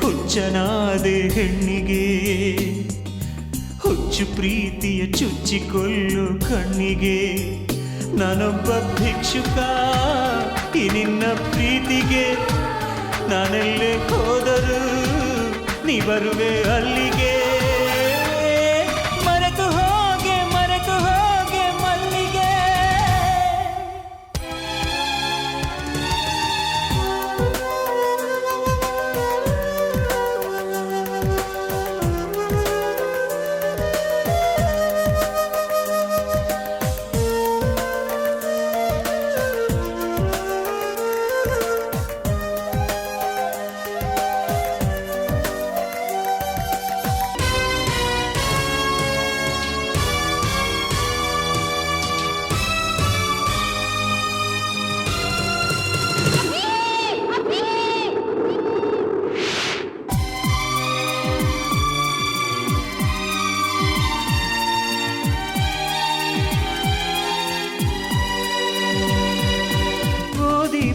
ಹುಚ್ಚನಾದೆ ಹೆಣ್ಣಿಗೆ ಹುಚ್ಚು ಪ್ರೀತಿಯ ಚುಚ್ಚಿಕೊಲ್ಲು ಕಣ್ಣಿಗೆ ನಾನೊಬ್ಬ ಭಿಕ್ಷುಕ ಈ ನಿನ್ನ ಪ್ರೀತಿಗೆ ನಾನೆಲ್ಲೇ ಹೋದರೂ ನೀ ಬರುವೆ ಅಲ್ಲಿಗೆ ಮರೆತು ಹೋಗೆ ಮಲ್ಲಿಗೆ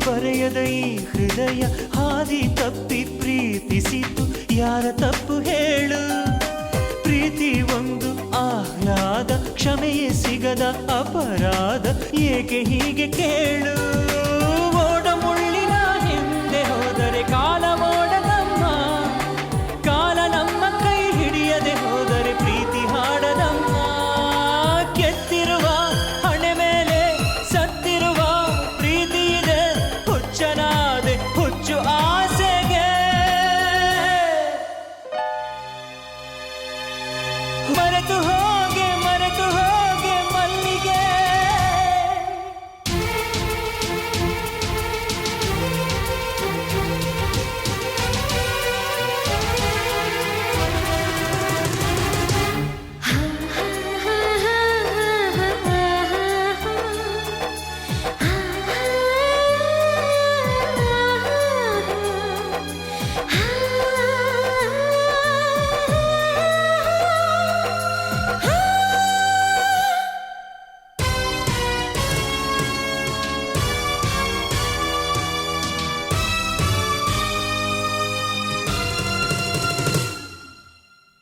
ಬರೆಯದ ಈ ಹೃದಯ ಹಾದಿ ತಪ್ಪಿ ಪ್ರೀತಿಸಿತು ಯಾರ ತಪ್ಪು ಹೇಳು ಪ್ರೀತಿ ಒಂದು ಆಹ್ಲಾದ ಕ್ಷಮೆಯೇ ಸಿಗದ ಅಪರಾಧ ಏಕೆ ಹೀಗೆ ಕೇಳು ಓಡ ಮುಳ್ಳಿನ ಹಿಂದೆ ಹೋದರೆ ಕಾಲ ಓಡದಮ್ಮ ಕಾಲ ನಮ್ಮ ಕೈ ಹಿಡಿಯದೆ ಹೋದರೆ ಪ್ರೀತಿ ಹಾಡದಮ್ಮ ಕೆತ್ತಿರುವ ಹಣೆ ಮೇಲೆ ಸತ್ತಿರುವ ಪ್ರೀತಿ ಇದೆ ಹುಚ್ಚು ಆಸೆಗೆ ಮರೆತು ಹೋಗೆ ಮಲ್ಲಿಗೆ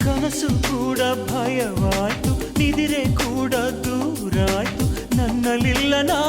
ಕನಸು ಕೂಡ ಭಯವಾಯ್ತು ನಿದಿರೆ ಕೂಡ ದೂರಾಯ್ತು ನನ್ನಲಿಲ್ಲ ನಾ